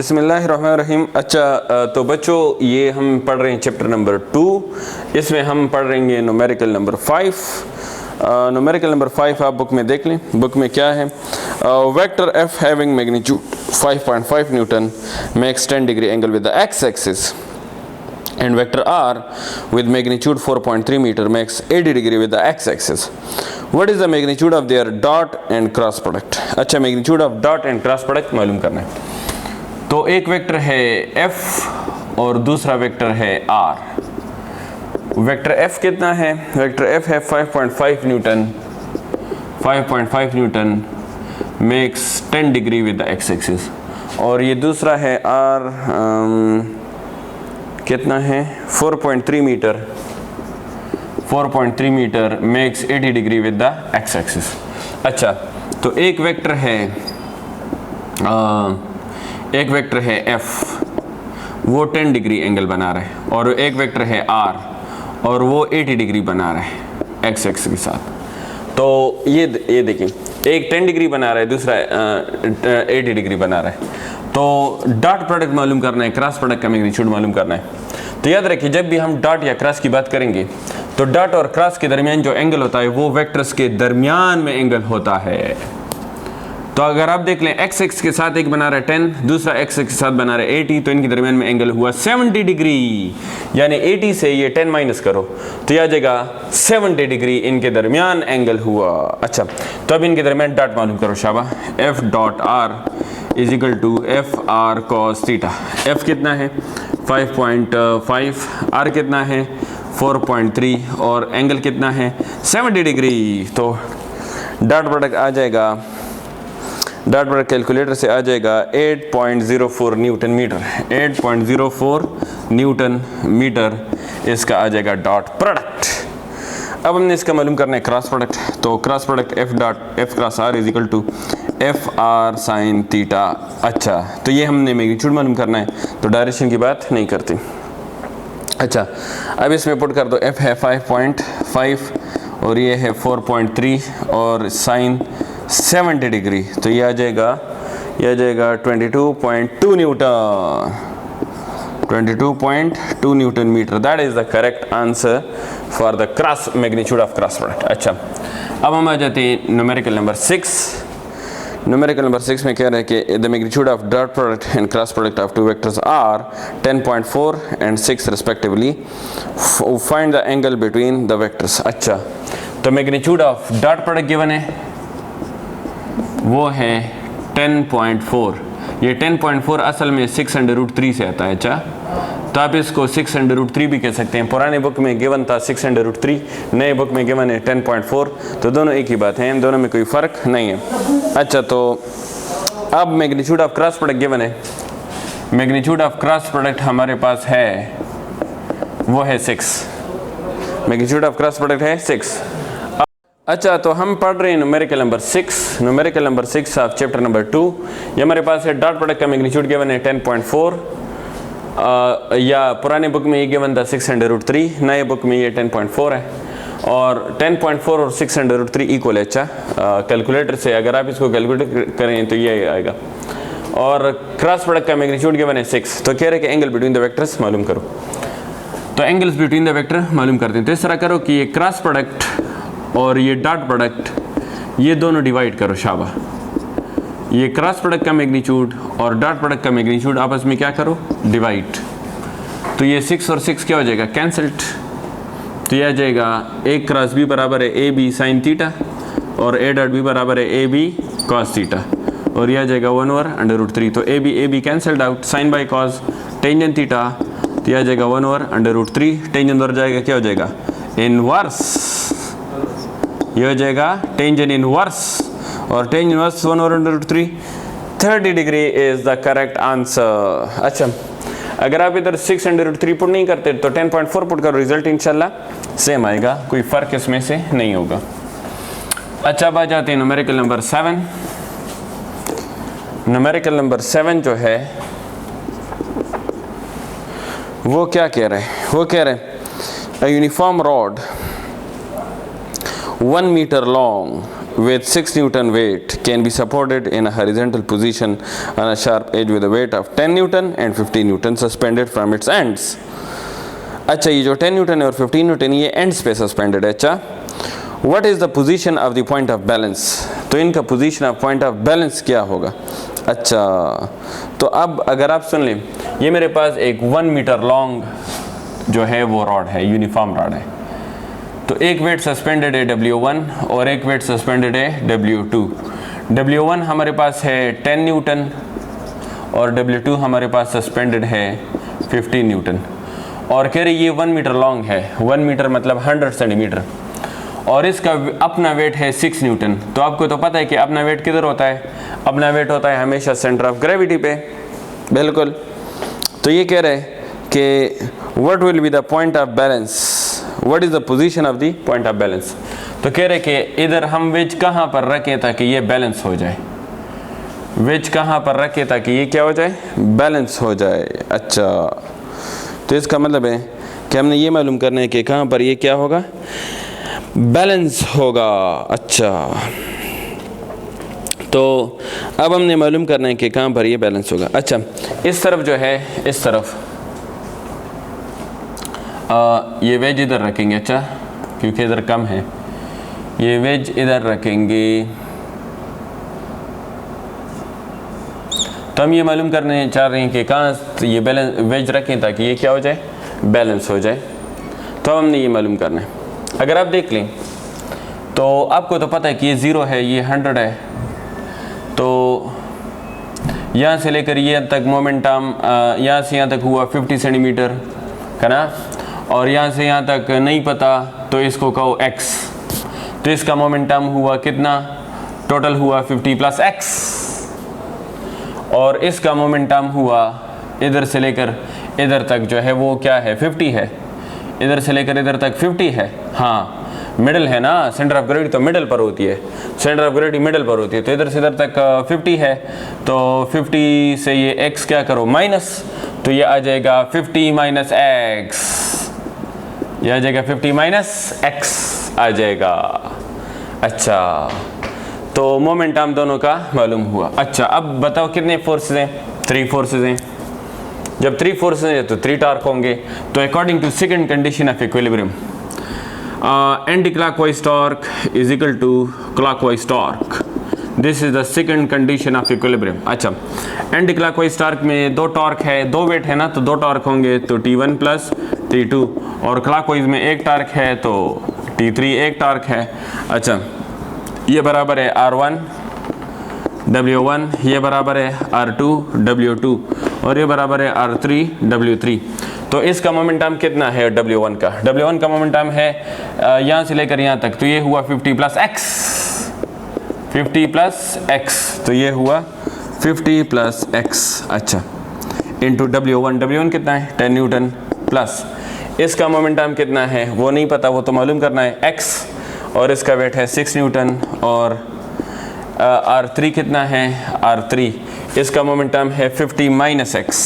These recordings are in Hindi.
बिस्मिल्लाहिर्रहमानिर्रहीम। अच्छा, तो बच्चों ये हम पढ़ रहे हैं चैप्टर नंबर 2। इसमें हम पढ़ रहेंगे न्यूमेरिकल नंबर 5। न्यूमेरिकल नंबर 5 आप बुक में देख लें। बुक में क्या है? Vector F having magnitude 5.5 Newton makes 10 degree angle with the X axis and vector r with magnitude 4.3 meter makes 80 degree with the x-axis. What is the magnitude of their dot and cross product? अच्छा, magnitude of dot and cross product मालूम करना है। तो एक वेक्टर है f और दूसरा वेक्टर है r। वेक्टर f कितना है? वेक्टर f है 5.5 Newton. 5.5 Newton makes 10 degree with the x-axis। और ये दूसरा है r कितना है? 4.3 metre. 4.3 metre makes 80 degree with the X axis. अच्छा, तो एक वेक्टर है एफ, वो 10 डिग्री एंगल बना रहा है, और एक वेक्टर है आर और वो 80 डिग्री बना रहा है एक्स एक्सिस के साथ। तो ये देखिए, एक 10 डिग्री बना रहा है, दूसरा 80 डिग्री बना रहा है। तो डॉट प्रोडक्ट मालूम करना है, क्रॉस प्रोडक्ट का मैग्नीट्यूड मालूम करना है। तो याद रखिए, जब भी हम डॉट या क्रॉस की बात करेंगे तो डॉट और क्रॉस के दरमियान जो एंगल होता है वो वेक्टर्स के दरमियान में एंगल होता है। तो अगर आप देख लें, एक्स एक्स के साथ एक बना रहा है 10, दूसरा एक्स एक्स के साथ बना रहा है 80, तो इनके दरमियान में एंगल हुआ 70 डिग्री। यानी 80 से ये 10 माइनस करो तो यह आ जाएगा 70 डिग्री इनके दरमियान एंगल हुआ। अच्छा, तो अब इनके दरमियान डॉट मालूम करो शाबा। F dot R is equal to F R cos theta. F कितना है? 5.5। आर कितना है? 4.3। और एंगल कितना है? 70 डिग्री। तो डॉट प्रोडक्ट आ जाएगा, डॉट प्रोडक्ट कैलकुलेटर से आ जाएगा 8.04 न्यूटन मीटर। 8.04 न्यूटन मीटर इसका आ जाएगा डॉट प्रोडक्ट। अब हमने इसका मालूम करना है क्रॉस प्रोडक्ट। तो cross product F dot F cross R is equal to F R sine theta. अच्छा, तो ये हमने मैग्नीट्यूड मालूम करना है, तो डायरेक्शन की बात नहीं करते। अच्छा, अब इसमें पुट कर दो, एफ है 5.5 और ये है 4.3 और साइन 70 डिग्री, तो ये आ जाएगा 22.2 newton. 22.2 newton metre. That is the correct answer for the cross magnitude of cross product. अच्छा, अब हम आ जाते हैं न्यूमेरिकल नंबर 6। न्यूमेरिकल नंबर 6 में कह रहे हैं कि the magnitude of dot product and cross product of two vectors are 10.4 and 6 respectively. Find the angle between the vectors. अच्छा, तो magnitude of dot product given है, वो है 10.4। ये 10.4 असल में 6√3 से आता है। अच्छा, तो आप इसको 6√3 भी कह सकते हैं। पुराने बुक में गिवन था 6√3, नए बुक में गिवन है 10.4, तो दोनों एक ही बात है, इन दोनों में कोई फ़र्क नहीं है। अच्छा, तो अब magnitude of cross product given है। मैग्नीट्यूड ऑफ क्रॉस प्रोडक्ट हमारे पास है, वो है 6। मैग्नीट्यूड ऑफ क्रॉस प्रोडक्ट है 6। अच्छा, तो हम पढ़ रहे हैं numerical number 6। Numerical number 6 of chapter number 2। ये हमारे पास है डॉट प्रोडक्ट का मैग्नीट्यूड गिवन है 10.4, या पुराने बुक में ये गिवन था 6√3, नए बुक में ये 10.4 है। और 10.4 और 6√3 इक्वल है। अच्छा, कैलकुलेटर से अगर आप इसको कैलकुलेट करें तो ये आएगा। और क्रॉस प्रोडक्ट का मैग्नीट्यूड गिवन है 6। तो कह रहे हैं कि एंगल बिटवीन द वेक्टर्स मालूम करो। तो एंगल्स बिटवीन द वेक्टर मालूम करते हैं। तो इस तरह करो कि ये क्रॉस प्रोडक्ट और ये डॉट प्रोडक्ट, ये दोनों डिवाइड करो शाबा। ये क्रॉस प्रोडक्ट का मैग्नीट्यूड और डॉट प्रोडक्ट का मैग्नीट्यूड आपस में क्या करो? डिवाइड। तो ये 6 और 6 क्या हो जाएगा? कैंसल्ड। तो यह आ जाएगा a क्रॉस b बराबर है ए बी साइन थीटा और a डॉट b बराबर है ए बी कॉस थीटा, और यह आ जाएगा 1/√3। तो A B cancelled out, sine by cos tangent theta, तो यह आ जाएगा 1/√3। टेंजेंट और जाएगा, क्या हो जाएगा? इनवर्स। ये हो जाएगा टेंजेंट इनवर्स, और tangent inverse 1/√3। 30 degree is the correct answer. अच्छा, अगर आप इधर 6√3 पुट नहीं करते तो 10.4 पुट करो, रिजल्ट इंशाल्लाह सेम आएगा, कोई फर्क इसमें से नहीं होगा। अच्छा, अब आ जाते हैं न्यूमेरिकल नंबर 7। न्यूमेरिकल नंबर 7 जो है वो क्या कह रहे हैं? वो कह रहे हैं a uniform rod 1 meter long with 6 Newton weight can be supported in a horizontal position on a sharp edge with a weight of 10 Newton and 15 Newton suspended from its ends. अच्छा, ये जो 10 न्यूटन है और 15 न्यूटन ये एंड्स पे सस्पेंडेड है. अच्छा, what is the position of the point of balance? तो इनका position of point of balance क्या होगा? अच्छा, तो अब अगर आप सुन लें, ये मेरे पास एक 1 मीटर लॉन्ग जो है वो रॉड है, यूनिफॉर्म रॉड है. तो एक वेट सस्पेंडेड है W1 और एक वेट सस्पेंडेड है W2. W1 हमारे पास है 10 न्यूटन और W2 हमारे पास सस्पेंडेड है 15 न्यूटन. और कह रही ये 1 मीटर लॉन्ग है, 1 मीटर मतलब 100 सेंटीमीटर, और इसका अपना वेट है 6 न्यूटन. तो आपको तो पता है कि अपना वेट किधर होता है? अपना वेट होता है हमेशा सेंटर ऑफ ग्रेविटी पे. बिल्कुल. तो ये कह रहे हैं कि what will be the point of balance, what is the position of the point of balance. तो कह रहे कि इधर हम वेज कहाँ पर रखें ताकि ये बैलेंस हो जाए, वेज कहाँ पर रखें ताकि ये क्या हो जाए? बैलेंस हो जाए. अच्छा, तो इसका मतलब है कि हमने ये मालूम करना है कि कहाँ पर ये क्या होगा? बैलेंस होगा. अच्छा, तो अब हमने मालूम करना है कि कहाँ पर ये बैलेंस होगा. अच्छा, इस तरफ जो है, इस तरफ ये वेज इधर रखेंगे. अच्छा, क्योंकि इधर कम है, ये वेज इधर रखेंगे. तो हम ये मालूम करने चाह रहे हैं कि कहाँ ये बैलेंस वेज रखें ताकि ये क्या हो जाए? बैलेंस हो जाए. तो हमने ये मालूम करना है. अगर आप देख लें तो आपको तो पता है कि ये 0 है, ये 100 है. तो यहाँ से लेकर ये तक मोमेंटम, यहाँ से यहाँ तक हुआ 50 सेंटीमीटर है ना, और यहाँ से यहाँ तक नहीं पता तो इसको कहो x. तो इसका मोमेंटम हुआ कितना? टोटल हुआ 50 प्लस x. और इसका मोमेंटम हुआ इधर से लेकर इधर तक जो है वो क्या है? 50 है. इधर से लेकर इधर तक 50 है. हाँ, मिडल है ना, सेंटर ऑफ ग्रेविटी तो मिडल पर होती है, सेंटर ऑफ ग्रेविटी मिडल पर होती है. तो इधर से इधर तक 50 है. तो 50 से ये x क्या करो? माइनस. तो ये आ जाएगा 50 माइनस x, ये आ जाएगा 50 माइनस x आ जाएगा. अच्छा, तो मोमेंटम दोनों का मालूम हुआ. अच्छा, अब बताओ कितने फोर्सेस हैं? 3 फोर्सेस हैं. जब 3 फोर्सेस हैं तो 3 टॉर्क होंगे. तो according to second condition of equilibrium, anti clockwise torque is equal to clockwise torque. This is the second condition of equilibrium. अच्छा, एंटी क्लॉकवाइज टॉर्क में 2 टॉर्क है, 2 वेट है ना, तो 2 टॉर्क होंगे, तो T1 प्लस T2. और क्लॉकवाइज में 1 टॉर्क है तो T3 1 टॉर्क है. अच्छा, ये बराबर है R1 W1, ये बराबर है R2 W2, और ये बराबर है R3 W3. तो इसका मोमेंटम कितना है W1 का? W1 का मोमेंटम है यहाँ से लेकर यहाँ तक, तो ये हुआ 50 प्लस x, 50 प्लस x, तो ये हुआ 50 प्लस x. अच्छा, इंटू W1 कितना है? 10 न्यूटन प्लस इसका मोमेंटम कितना है वो नहीं पता, वो तो मालूम करना है x, और इसका वेट है 6 न्यूटन. और R3 कितना है? R3 इसका मोमेंटम है 50 माइनस x,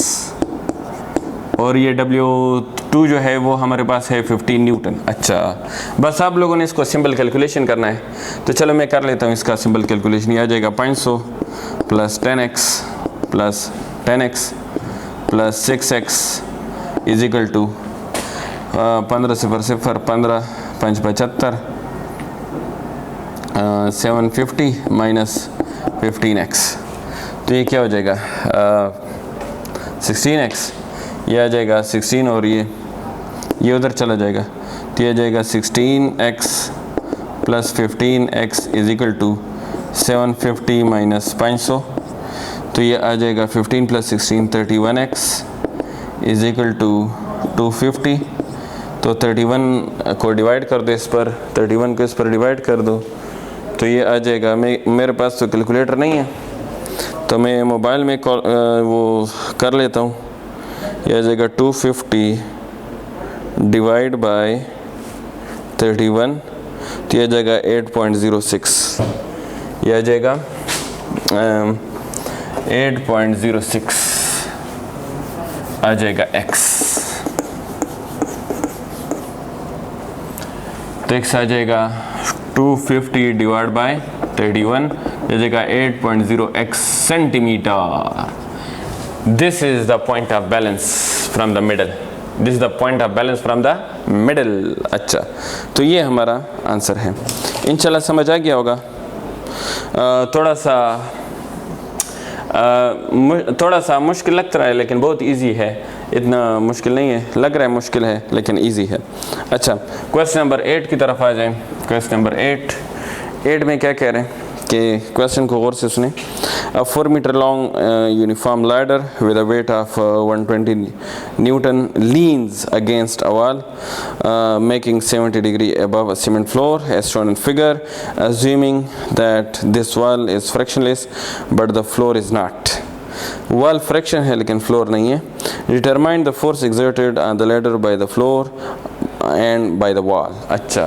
और ये W2 जो है वो हमारे पास है 15 न्यूटन. अच्छा, बस आप लोगों ने इसको सिंपल कैलकुलेशन करना है. तो चलो मैं कर लेता हूँ इसका सिंपल कैलकुलेशन. ये आ जाएगा 500 plus 10x plus 10x plus 6x is equal to 15 0 0 15 5 75, 750 minus 15x. तो ये क्या हो जाएगा? 16x. ये आ जाएगा 16, और ये उधर चला जाएगा, तो ये आ जाएगा 16x plus 15x is equal to 750 minus 500. तो ये आ जाएगा 15 plus 16 31x is equal to 250. तो 31 को डिवाइड कर दो इस पर, 31 को इस पर डिवाइड कर दो, तो ये आ जाएगा. मेरे पास तो कैलकुलेटर नहीं है, तो मैं मोबाइल में वो कर लेता हूँ. यह आ जाएगा 250 डिवाइड बाय 31, तो यह आ जाएगा 8.06. यह आ जाएगा 8.06 आ जाएगा x. तो x आ जाएगा 250 डिवाइड बाय तो 81 ये जगह 8.0x centimetre. This is the point of balance from the middle, this is the point of balance from the middle. अच्छा, तो ये हमारा आंसर है। इंशाल्लाह समझ आ गया होगा। थोड़ा सा मुश्किल लगता है लेकिन बहुत इजी है, इतना मुश्किल नहीं है, लग रहा है मुश्किल है लेकिन इजी है। अच्छा, क्वेश्चन नंबर 8 की तरफ आ जाएं। क्वेश्चन नंबर 8 में क्या कह रहे हैं कि क्वेश्चन को गौर से सुने। A 4 meter long uniform ladder with a weight of 120 Newton leans against a wall, making 70 degree above a cement floor as shown in figure. Assuming that this wall is frictionless but the floor is not. Wall friction है लेकिन floor नहीं है. Determine the force exerted on the ladder by the floor and by the wall. अच्छा,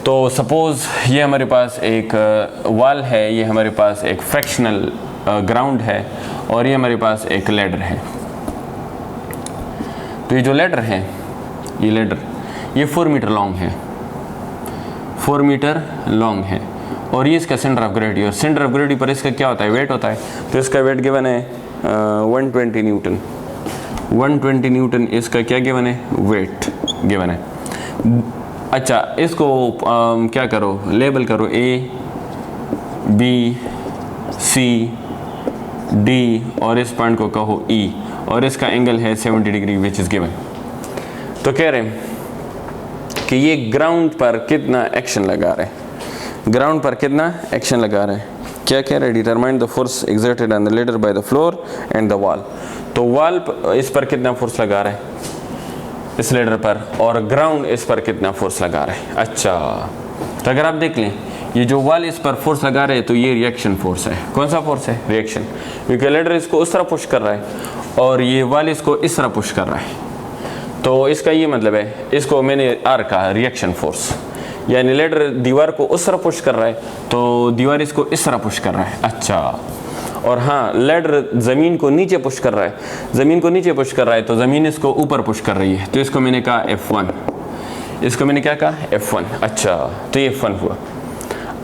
तो सपोज़ ये हमारे पास एक वॉल है, ये हमारे पास एक फ्रैक्शनल ग्राउंड है और ये हमारे पास एक लैडर है। तो ये जो लैडर है, ये लैडर ये 4 मीटर लॉन्ग है, 4 मीटर लॉन्ग है और ये इसका सेंटर ऑफ ग्रेविटी, और सेंटर ऑफ ग्रेविटी पर इसका क्या होता है, वेट होता है। तो इसका वेट गिवन है 120 न्यूटन, 120 न्यूटन इसका क्या गिवन है, वेट गिवन है। अच्छा, इसको क्या करो, लेबल करो A, B, C, D और इस पॉइंट को कहो E और इसका एंगल है 70 डिग्री विच इज़ गिवन। तो कह रहे हैं कि ये ग्राउंड पर कितना एक्शन लगा रहे हैं, ग्राउंड पर कितना एक्शन लगा रहे हैं। क्या कह रहे हैं, determine the force exerted on the ladder by the floor and the wall. तो वॉल इस पर कितना फोर्स लगा रहा है, इस लेडर पर, और ग्राउंड इस पर कितना फोर्स लगा रहा है। अच्छा, तो अगर आप देख लें ये जो वॉल इस पर फोर्स लगा रहे हैं तो ये रिएक्शन फोर्स है। कौन सा फोर्स है, रिएक्शन, क्योंकि लेडर इसको उस तरह पुश कर रहा है और ये वॉल इसको इस तरह पुश कर रहा है। तो इसका ये मतलब है, इसको मैंने आर कहा रिएक्शन फोर्स, यानी लेडर दीवार को उस तरह पुश कर रहा है तो दीवार इसको इस तरह पुश कर रहा है। अच्छा, और हाँ, लेडर ज़मीन को नीचे पुश कर रहा है, ज़मीन को नीचे पुश कर रहा है तो ज़मीन इसको ऊपर पुश कर रही है, तो इसको मैंने कहा F1, इसको मैंने क्या कहा, F1। अच्छा, तो ये F1 हुआ।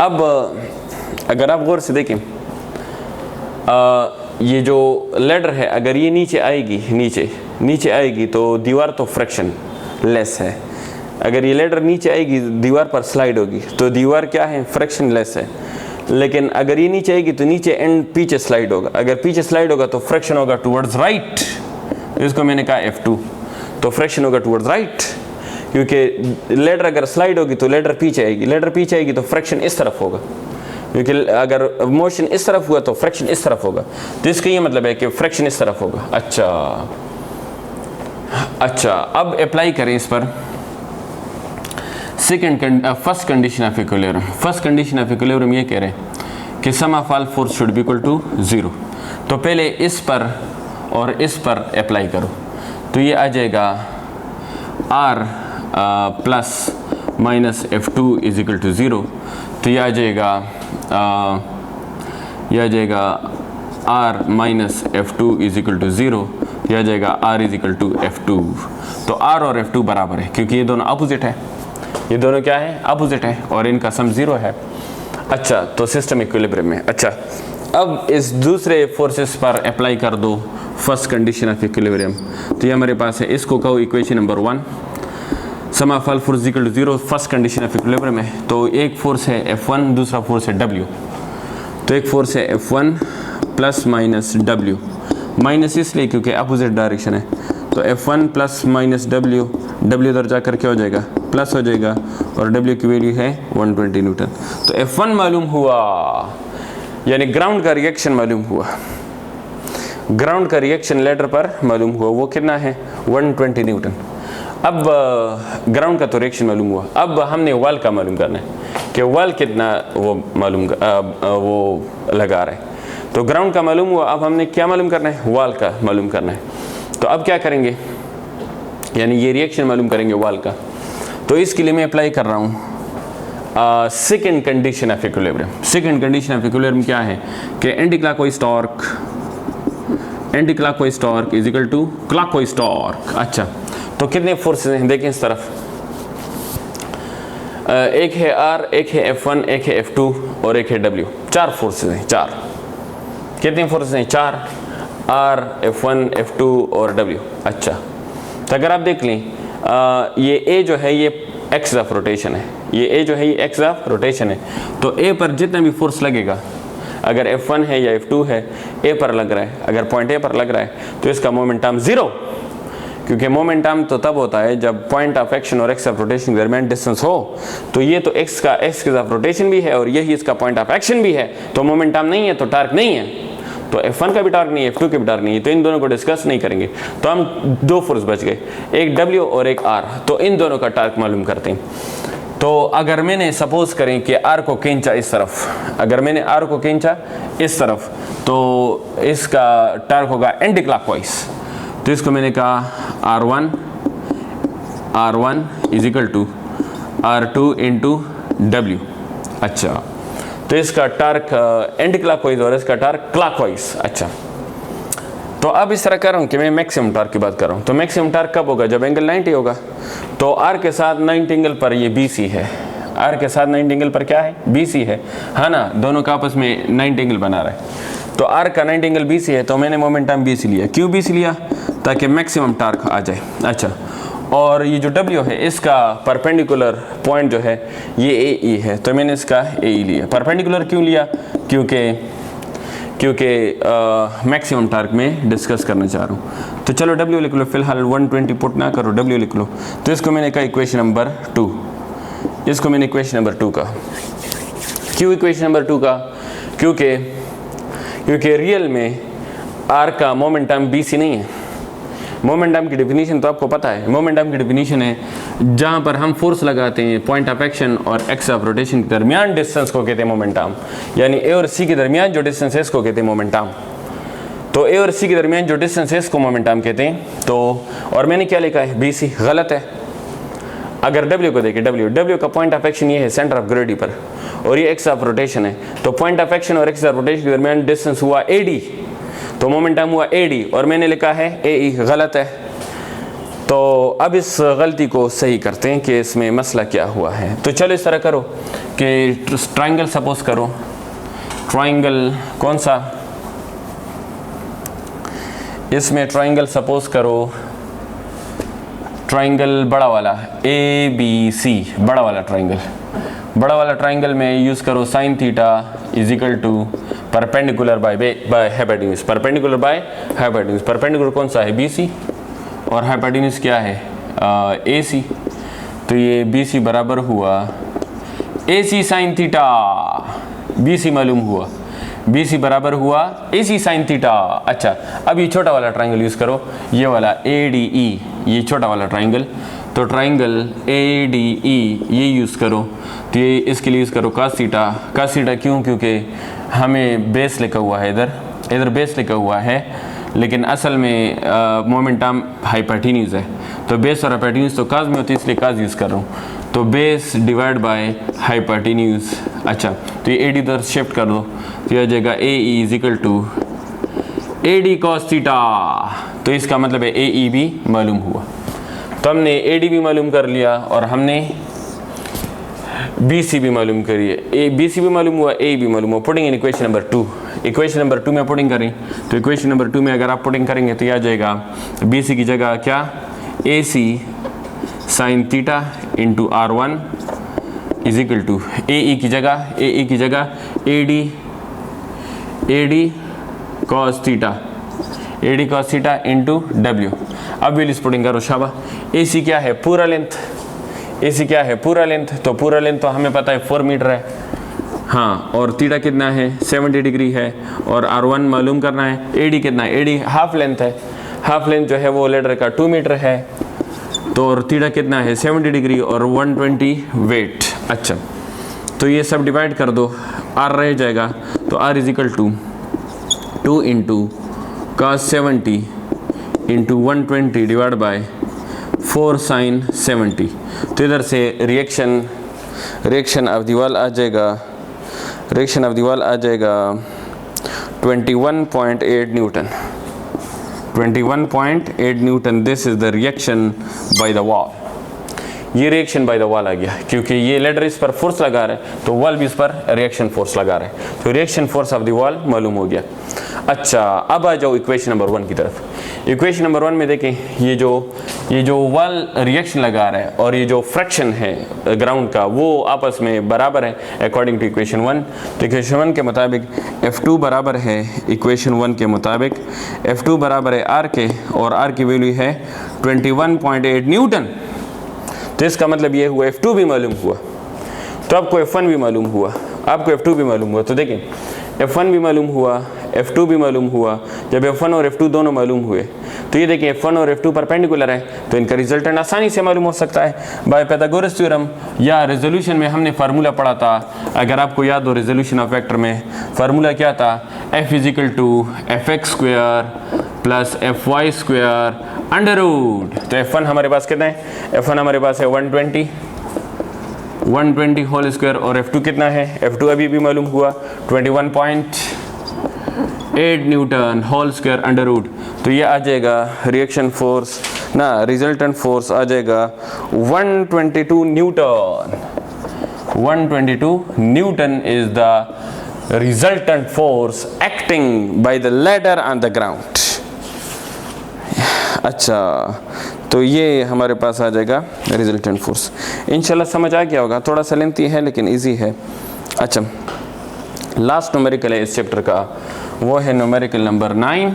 अब अगर आप गौर से देखें, ये जो लेडर है अगर ये नीचे आएगी, नीचे आएगी तो दीवार तो फ्रैक्शन लेस है। अगर ये लेडर नीचे आएगी दीवार पर स्लाइड होगी तो दीवार क्या है, फ्रैक्शन लेस है। लेकिन अगर ये नीचे आएगी तो नीचे एंड पीछे स्लाइड होगा, अगर पीछे स्लाइड होगा तो फ्रैक्शन होगा टुवर्ड्स राइट, इसको मैंने कहा F2, तो फ्रैक्शन होगा टुवर्ड्स राइट, क्योंकि लेडर अगर स्लाइड होगी तो लेडर पीछे आएगी, लेडर पीछे आएगी तो फ्रैक्शन इस तरफ होगा, क्योंकि अगर मोशन इस तरफ हुआ तो फ्रैक्शन इस तरफ होगा, तो इसका ये मतलब है कि फ्रैक्शन इस तरफ होगा। अच्छा, अब अप्लाई करें इस पर first condition of equilibrium. First condition of equilibrium ये कह रहे हैं कि sum of all force should be equal to 0। तो पहले इस पर और इस पर अप्लाई करो, तो ये आ जाएगा R plus minus F2 is equal to 0। तो ये आ जाएगा R minus F2 is equal to 0, यह आ जाएगा R is equal to F2। तो R और F2 बराबर है क्योंकि ये दोनों अपोजिट है, ये दोनों क्या है, अपोजिट है, और इनका सम 0 है। अच्छा, तो सिस्टम इक्विलिब्रियम में। अच्छा, अब इस दूसरे फोर्सेस पर अप्लाई कर दो फर्स्ट कंडीशन ऑफ इक्विलिब्रियम। तो ये हमारे पास है, इसको कहो equation number 1, sum of all force equal to 0, first condition of equilibrium है। तो एक फोर्स है F1, दूसरा फोर्स है W। तो एक फोर्स है F1 plus minus W, minus इसलिए क्योंकि अपोजिट डायरेक्शन है, तो F1 plus minus W, W इधर जाकर क्या हो जाएगा, प्लस हो जाएगा, और W की वैल्यू है 120 न्यूटन। तो F1 मालूम हुआ, यानी ग्राउंड का रिएक्शन मालूम हुआ, ग्राउंड का रिएक्शन लेडर पर मालूम हुआ, वो कितना है 120 न्यूटन। अब ग्राउंड का तो रिएक्शन मालूम हुआ, अब हमने वॉल का मालूम करना है कि वॉल कितना वो मालूम वो लगा रहा है। तो ग्राउंड का मालूम हुआ, अब हमने क्या मालूम करना है, वॉल का मालूम करना है। तो अब क्या करेंगे, यानी ये रिएक्शन मालूम करेंगे वॉल का। तो इसके लिए मैं अप्लाई कर रहा हूँ second condition of equilibrium. Second condition of equilibrium क्या है कि anti clockwise torque is equal to clockwise torque. अच्छा, तो कितने फोर्सेस हैं देखें इस तरफ, एक है R, एक है F1, एक है F2 और एक है W। 4 फोर्सेस हैं, 4। कितनी फोर्सेस हैं? 4, R, F1, F2 और W। अच्छा, तो अगर आप देख लें ये A जो है ये एक्स ऑफ रोटेशन है, ये A जो है ये एक्स ऑफ रोटेशन है, तो A पर जितना भी फोर्स लगेगा, अगर F1 है या F2 है, A पर लग रहा है, अगर पॉइंट A पर लग रहा है तो इसका मोमेंटम 0, क्योंकि मोमेंटम तो तब होता है जब पॉइंट ऑफ एक्शन और एक्स ऑफ रोटेशन के दरमियान डिस्टेंस हो। तो ये तो एक्स ऑफ रोटेशन भी है और यही इसका पॉइंट ऑफ एक्शन भी है, तो मोमेंटम नहीं है तो टार्क नहीं है, तो F1 का भी टार्क नहीं है, F2 का भी टार्क नहीं है, तो इन दोनों को डिस्कस नहीं करेंगे। तो हम 2 फोर्स बच गए, एक W और एक R, तो इन दोनों का टार्क मालूम करते हैं। तो अगर मैंने सपोज करें कि R को खींचा इस तरफ, अगर मैंने R को खींचा इस तरफ, तो इसका टार्क होगा एंटी क्लॉकवाइज। तो इसको मैंने कहा R1 is equal to R2 into W। अच्छा, तो इसका टार्क एंटी क्लॉकवाइज और इसका टार्क क्लॉकवाइज। अच्छा, तो अब इस तरह कर रहा हूँ कि मैं मैक्सिमम टार्क की बात कर रहा हूँ। तो मैक्सिमम टार्क कब होगा? जब एंगल 90 होगा। तो R के साथ 90 एंगल पर ये BC है, R के साथ 90 एंगल पर क्या है? BC है, हाँ ना, दोनों का आपस में 90 एंगल बना रहा है। तो R का 90 एंगल BC है, तो मैंने मोमेंटम BC लिया। क्यों BC लिया? ताकि मैक्सिमम टार्क आ जाए। अच्छा, और ये जो W है इसका परपेंडिकुलर पॉइंट जो है ये AE है, तो मैंने इसका AE लिया। परपेंडिकुलर क्यों लिया? क्योंकि मैक्सिमम टार्क में डिस्कस करना चाह रहा हूँ। तो चलो W लिख लो, फिलहाल 120 पुट ना करो, W लिख लो। तो इसको मैंने कहा इक्वेशन नंबर 2, इसको मैंने इक्वेशन नंबर 2 का। क्यों इक्वेशन नंबर 2 का? क्योंकि रियल में R का मोमेंटम BC नहीं है। मोमेंटम की डेफिनेशन तो आपको पता है, मोमेंटम की डेफिनेशन है जहाँ पर हम फोर्स लगाते हैं पॉइंट ऑफ एक्शन और एक्स ऑफ रोटेशन के दरमियान डिस्टेंस को कहते हैं मोमेंटम, यानी A और C के दरमियान जो डिस्टेंस है इसको कहते हैं मोमेंटम। तो A और C के दरमियान जो डिस्टेंस है इसको मोमेंटम कहते हैं। तो और मैंने क्या लिखा है? BC। गलत है। अगर W को देखें, W का पॉइंट ऑफ एक्शन ये है सेंटर ऑफ ग्रेविटी पर, और ये एक्स ऑफ रोटेशन है, तो पॉइंट ऑफ एक्शन और एक्स ऑफ रोटेशन के दरमियान डिस्टेंस हुआ AD, तो मोमेंटम हुआ AD, और मैंने लिखा है AE। गलत है। तो अब इस गलती को सही करते हैं कि इसमें मसला क्या हुआ है। तो चलो इस तरह करो कि ट्रायंगल सपोज करो, ट्रायंगल कौन सा? इसमें ट्रायंगल सपोज करो, ट्रायंगल बड़ा वाला ABC, बड़ा वाला ट्रायंगल। बड़ा वाला ट्रायंगल में यूज़ करो sine theta is equal to perpendicular by hypotenuse, perpendicular by hypotenuse. Perpendicular कौन सा है? BC, और हाइपोटेन्यूज क्या है? AC। तो ये BC बराबर हुआ AC साइन थीटा, BC मालूम हुआ, BC बराबर हुआ AC साइन थीटा। अच्छा, अब ये छोटा वाला ट्रायंगल यूज़ करो, ये वाला ADE, ये छोटा वाला ट्रायंगल। तो ट्रायंगल ADE ये यूज़ करो, तो ये इसके लिए यूज़ करो cos थीटा। cos थीटा क्यों? क्योंकि हमें बेस लिखा हुआ है, इधर बेस लिखा हुआ है, लेकिन असल में मोमेंटम हाइपोटेन्यूज है, तो बेस और हाइपोटेन्यूज तो काज में होती है, इसलिए काज यूज़ कर रहा हूँ। तो बेस डिवाइड बाय हाइपोटेन्यूज। अच्छा, तो ये AD इधर शिफ्ट कर दो, तो यह जाएगा AE is equal to AD cos theta. तो इसका मतलब है AE भी मालूम हुआ। तो हमने AD भी मालूम कर लिया और हमने BC भी मालूम करिए, BC भी मालूम हुआ, A भी मालूम हुआ। Putting in equation number 2, equation number 2 में पुटिंग करें, तो इक्वेशन नंबर 2 में अगर आप पुटिंग करेंगे तो यह आ जाएगा BC की जगह क्या? AC sine theta into R1 is equal to AE की जगह AD cos theta into W। अब विल पुटिंग करो, शाबा। AC क्या है? पूरा लेंथ। AC क्या है? पूरा लेंथ। तो पूरा लेंथ तो हमें पता है 4 मीटर है, हाँ, और थीटा कितना है? 70 डिग्री है, और R1 मालूम करना है। AD कितना है? AD हाफ लेंथ है, हाफ लेंथ जो है वो लेडर का 2 मीटर है, तो और थीटा कितना है? 70 डिग्री और 120 वेट। अच्छा, तो ये सब डिवाइड कर दो, R रह जाएगा, तो R is equal to 2 into cos 70 into 120 divide by 4 sin 70। तो इधर से रिएक्शन ऑफ दी वॉल आ जाएगा, 21.8 newton, 21.8 newton. This is the reaction by the wall. ये रिएक्शन बाय द वॉल आ गया, क्योंकि ये लेडर इस पर फोर्स लगा रहा है तो वॉल भी इस पर रिएक्शन फोर्स लगा रहा है, तो reaction force of the wall मालूम हो गया। अच्छा, अब आ जाओ इक्वेशन नंबर 1 की तरफ। इक्वेशन नंबर 1 में देखें, ये जो वॉल रिएक्शन लगा रहा है और ये जो फ्रैक्शन है ग्राउंड का वो आपस में बराबर है अकॉर्डिंग टू इक्वेशन 1। तो इक्वेशन 1 के मुताबिक F2 बराबर है, इक्वेशन 1 के मुताबिक F2 बराबर है R के, और R की वैल्यू है 21.8 न्यूटन। तो इसका मतलब ये हुआ F2 भी मालूम हुआ, तो आपको F1 भी मालूम हुआ, आपको F2 भी मालूम हुआ। तो देखें, F1 भी मालूम हुआ, F2 भी मालूम हुआ। जब F1 और F2 दोनों मालूम हुए तो ये देखिए F1 और F2 परपेंडिकुलर है, तो इनका रिजल्टेंट आसानी से मालूम हो सकता है बाय पाइथागोरस थ्योरम, या रेजोल्यूशन में हमने फार्मूला पढ़ा था, अगर आपको याद हो रेजोल्यूशन ऑफ वेक्टर में फार्मूला क्या था, F = fx² plus fy² under root. तो F1 हमारे पास कितना है, F1 हमारे पास है 120 होल स्क्वायर, और F2 कितना है, F2 अभी भी मालूम हुआ 21.8 newton whole square under root. तो ये आ जाएगा रिएक्शन फोर्स ना, रिजल्टेंट फोर्स आ जाएगा 122 newton. 122 newton is the resultant force acting by the ladder on the ground. अच्छा, तो ये हमारे पास आ जाएगा रिजल्टेंट फोर्स। इंशाल्लाह समझ आ गया होगा, थोड़ा सा लेंथी है लेकिन इजी है। अच्छा, लास्ट न्यूमेरिकल है इस चैप्टर का, वो है न्यूमेरिकल नंबर 9।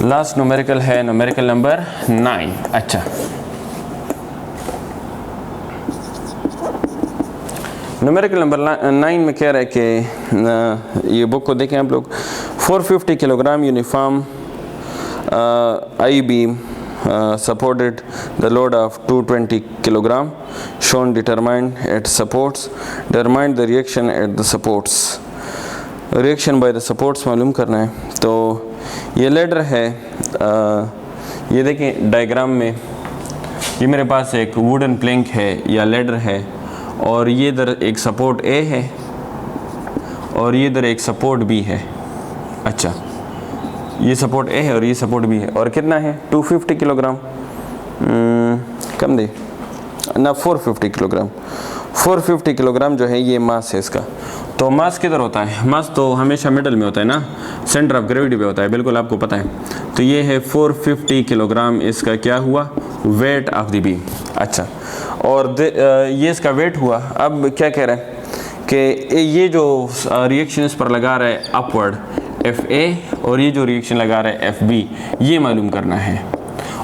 लास्ट न्यूमेरिकल है न्यूमेरिकल नंबर 9। अच्छा, न्यूमेरिकल नंबर 9 में कह रहा है कि ये बुक को देखें आप लोग। 450 kilogram uniform I beam supported the load of 220 kilogram shown determined at supports, determined the reaction at the supports। reaction by the supports मालूम करना है। तो ये लेडर है, ये देखें डायग्राम में, ये मेरे पास एक वुडन प्लैंक है या लेडर है, और ये इधर एक सपोर्ट A है और ये इधर एक सपोर्ट B है। अच्छा, ये सपोर्ट A है और ये सपोर्ट B है, और कितना है 250 किलोग्राम, कम दे ना 450 किलोग्राम। 450 किलोग्राम जो है ये मास है इसका। तो मास किधर होता है, मास तो हमेशा मिडल में होता है ना, सेंटर ऑफ ग्रेविटी पे होता है, बिल्कुल आपको पता है। तो ये है 450 किलोग्राम, इसका क्या हुआ, वेट ऑफ द बीम। अच्छा, और ये इसका वेट हुआ। अब क्या कह रहा है कि ये जो रिएक्शन इस पर लगा रहा है अपवर्ड FA, और ये जो रिएक्शन लगा रहा है FB, ये मालूम करना है।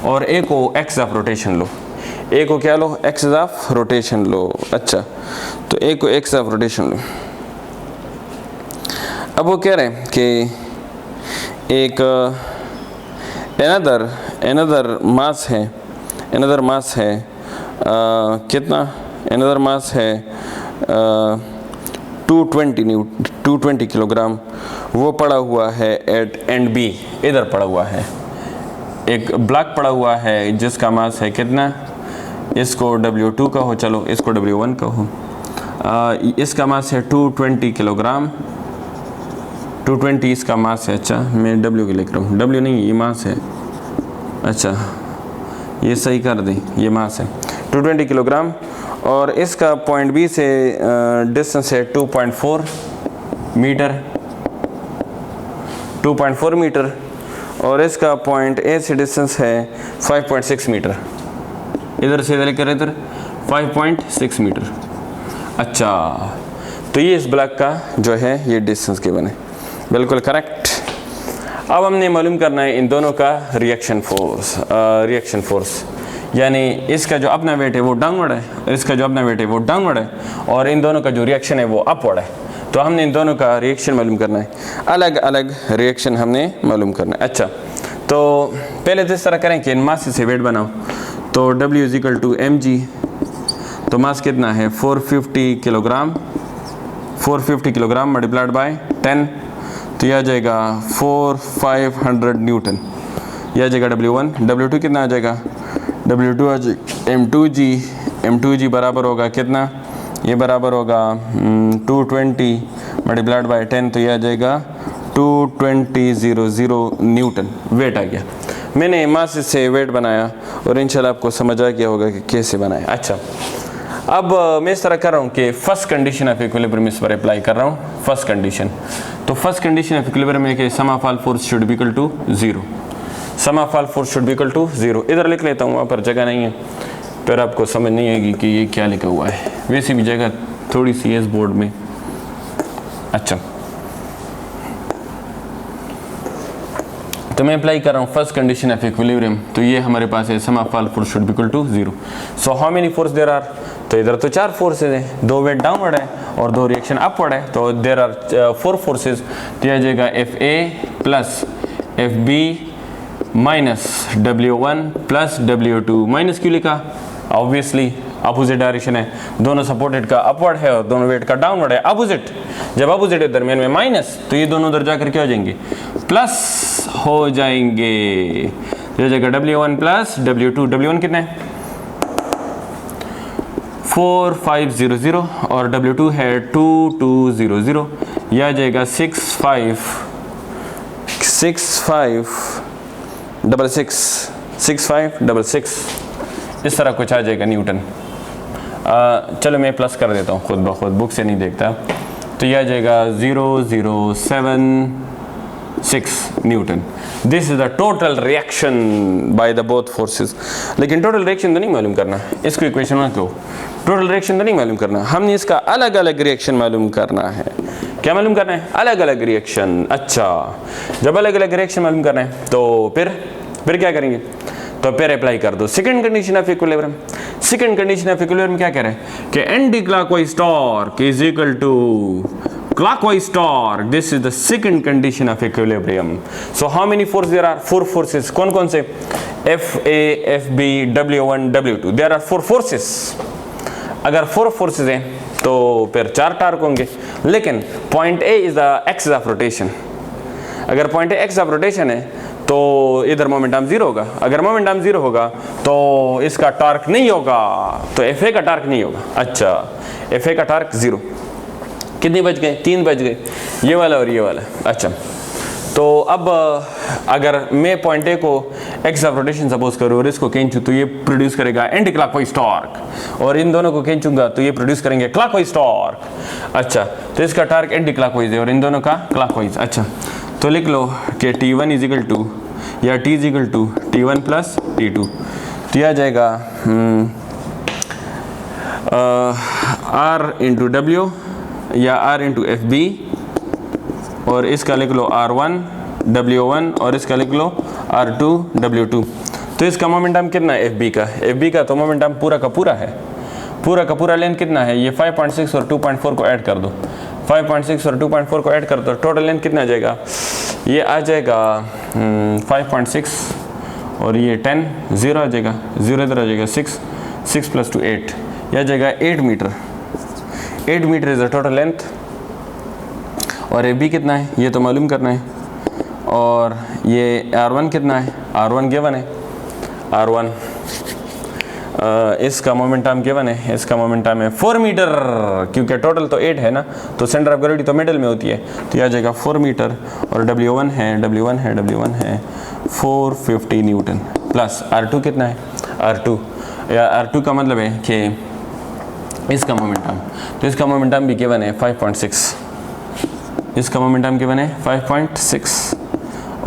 और A को x of rotation low, A को क्या लो, एक्स ऑफ रोटेशन लो। अच्छा, तो A को एक्स ऑफ रोटेशन लो। अब वो कह रहे हैं कि एक another मास है कितना, another मास है 220 किलोग्राम, वो पड़ा हुआ है एट एंड B, इधर पड़ा हुआ है। एक ब्लॉक पड़ा हुआ है जिसका मास है कितना, इसको W2 का हो, चलो इसको W1 का हो। इसका मास है 220 किलोग्राम, 220 इसका मास है। अच्छा, मैं W के लिख रहा हूँ, W नहीं, ये मास है। अच्छा, ये सही कर दें, ये मास है 220 किलोग्राम, और इसका पॉइंट B से डिस्टेंस है 2.4 मीटर, और इसका पॉइंट A से डिस्टेंस है 5.6 मीटर। इधर से इधर लेकर इधर 5.6 मीटर। अच्छा, तो ये इस ब्लॉक का जो है ये डिस्टेंस के बने, बिल्कुल करेक्ट। अब हमने मालूम करना है इन दोनों का रिएक्शन फोर्स, यानी इसका जो अपना वेट है वो डाउनवर्ड है, इसका जो अपना वेट है वो डाउनवर्ड है, और इन दोनों का जो रिएक्शन है वो अपवर्ड है। तो हमने इन दोनों का रिएक्शन मालूम करना है, अलग अलग रिएक्शन हमने मालूम करना है। अच्छा, तो पहले तो इस तरह करें कि इन मास से वेट बनाओ। तो W = mg, तो मास कितना है 450 किलोग्राम मल्टीप्लाइड बाय 10, तो यह आ जाएगा 4500 न्यूटन। यह आ जाएगा W1। W2 कितना आ जाएगा, W2 आ जाएगा m2g बराबर होगा कितना, ये बराबर होगा 220 मल्टीप्लाइड बाय 10, तो यह आ जाएगा 2200 न्यूटन वेट आ गया। मैंने मास से वेट बनाया और इंशाल्लाह आपको समझ आ गया होगा कि कैसे बनाया। अच्छा, अब मैं इस तरह कर रहा हूँ कि फर्स्ट कंडीशन ऑफ इक्विलिब्रियम इस पर अप्लाई कर रहा हूँ। फर्स्ट कंडीशन, तो फर्स्ट कंडीशन ऑफ इक्विलिब्रियम है कि sum of all force should be equal to 0। Sum of all force should be equal to 0। इधर लिख लेता हूँ, वहाँ पर जगह नहीं है, फिर आपको समझ नहीं आएगी कि ये क्या लिखा हुआ है। वैसे भी जगह थोड़ी सी है इस बोर्ड में। अच्छा, तो मैं अप्लाई कर रहा हूँ फर्स्ट कंडीशन ऑफ इक्विलिब्रियम। तो ये हमारे पास है sum of all force should be equal to 0। So how many force there are, तो इधर तो 4 फोर्सेज हैं, 2 वेट डाउनवर्ड है और 2 रिएक्शन अपवर्ड है, तो देयर आर 4 फोर्सेज। तो यह जाएगा FA plus FB minus W1 plus W2। Minus क्यों लिखा, ऑब्वियसली अपोजिट डायरेक्शन है, दोनों सपोर्टेड का अपवर्ड है और दोनों वेट का डाउनवर्ड है। अपोजिट, जब अपोजिट है दरमियान में माइनस, तो ये दोनों उधर जाकर क्या हो जाएंगे, प्लस हो जाएंगे। ये जाएगा W1 प्लस W2। W1 कितना है 4500 और W2 है 2200। यह जाएगा 6566 इस तरह कुछ आ जाएगा न्यूटन। चलो मैं प्लस कर देता हूँ खुद ब खुद, बुक से नहीं देखता। तो यह आ जाएगा 0076 Newton. This is the total reaction by the both forces. लेकिन टोटल रिएक्शन तो नहीं मालूम करना, इसको इक्वेशन में कहो, टोटल रिएक्शन तो नहीं मालूम करना, हमने इसका अलग अलग रिएक्शन मालूम करना है। क्या मालूम करना है, अलग अलग रिएक्शन। अच्छा, जब अलग अलग रिएक्शन मालूम करना है तो फिर क्या करेंगे, तो फिर अप्लाई कर दो second condition of equilibrium. Second condition of equilibrium क्या कह रहा है कि anti clockwise torque is equal to clockwise torque. This is the second condition of equilibrium. So how many forces there are? 4 forces. कौन से? FA, FB, W1, W2. There are 4 forces. अगर 4 forces हैं तो फिर 4 टार्क होंगे। लेकिन point A is the axis of rotation. अगर point A axis of rotation है तो इधर मोमेंटम 0 होगा। अगर मोमेंटम 0 होगा तो इसका टार्क नहीं होगा, तो FA का टार्क नहीं होगा। अच्छा, FA का टार्क 0। कितने बज गए, 3 बज गए, ये वाला और ये वाला। अच्छा, तो अब अगर मैं पॉइंट ए को एक्स ऑफ रोटेशन सपोज करूँ और इसको खींचूँ तो ये प्रोड्यूस करेगा एंटी क्लॉकवाइज टॉर्क, और इन दोनों को खींचूंगा तो ये प्रोड्यूस करेंगे क्लॉकवाइज टॉर्क। अच्छा, तो इसका टार्क एंटी क्लॉकवाइज है और इन दोनों का क्लॉकवाइज। अच्छा, तो लिख लो कि T1 इज इक्वल टू या T is equal to T1 plus T2। तो यह आ जाएगा R इंटू W या R इंटू FB, और इसका लिख लो R1 W1 और इसका लिख लो R2 W2। तो इसका मोमेंटम कितना है FB का? FB का तो मोमेंटम पूरा का पूरा है, पूरा का पूरा लेंथ कितना है, ये 5.6 और 2.4 को ऐड कर दो, 5.6 और 2.4 को ऐड कर दो, टोटल लेंथ कितना आ जाएगा, ये आ जाएगा 5.6 और ये 10, 0 आ जाएगा, 0 इधर आ जाएगा, 6 + 2 8, यह आ जाएगा 8 metre. 8 metre is the total length. और FB कितना है ये तो मालूम करना है, और ये R1 कितना है, R1 गिवन है, R1 इसका मोमेंटम गिवन है, इसका मोमेंटम है 4 मीटर, क्योंकि टोटल तो 8 है ना, तो सेंटर ऑफ ग्रेविटी तो मिडल में होती है, तो यह आ जाएगा 4 मीटर। और W1 है 450 न्यूटन प्लस R2 कितना है, R2 का मतलब है कि इसका मोमेंटम, तो इसका मोमेंटम भी गिवन है 5.6, इसका मोमेंटम गिवन है 5.6,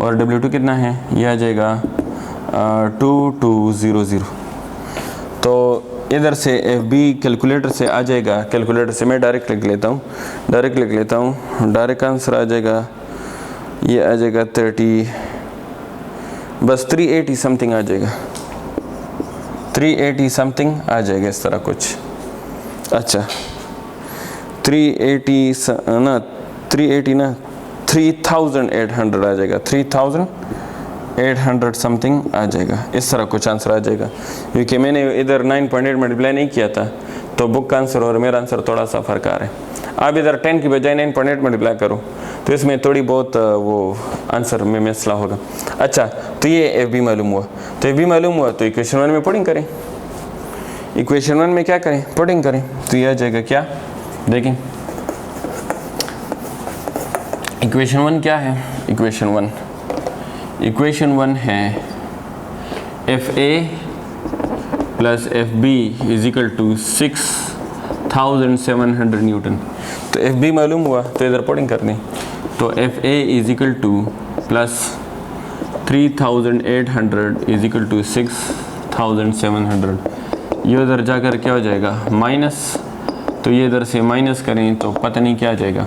और W2 कितना है, यह आ जाएगा 2200। तो इधर से FB कैलकुलेटर से आ जाएगा, कैलकुलेटर से मैं डायरेक्ट लिख लेता हूँ, डायरेक्ट आंसर आ जाएगा, ये आ जाएगा 380 समथिंग आ जाएगा, 380 समथिंग आ जाएगा, इस तरह कुछ। अच्छा, 380 ना 3800 आ जाएगा, 3800 समथिंग आ जाएगा, इस तरह कुछ आंसर आ जाएगा। क्योंकि मैंने इधर 9.8 मल्टीप्लाई नहीं किया था, तो बुक का आंसर और मेरा आंसर थोड़ा सा फ़र्क आ रहा है। आप इधर 10 की बजाय 9.8 मल्टीप्लाई करो तो इसमें थोड़ी बहुत वो आंसर में मसला होगा। अच्छा, तो ये FB मालूम हुआ, तो FB मालूम हुआ तो इक्वेशन 1 में पुटिंग करें, इक्वेशन 1 में क्या करें, पुटिंग करें, तो यह आ जाएगा क्या, देखें इक्वेशन 1 क्या है, इक्वेशन 1 है FA plus FB is equal to 6700 newton. तो FB मालूम हुआ तो इधर पुटिंग करनी, तो FA is equal to plus 3800 is equal to 6700। ये उधर जाकर क्या हो जाएगा माइनस, तो ये इधर से माइनस करें तो पता नहीं क्या आ जाएगा,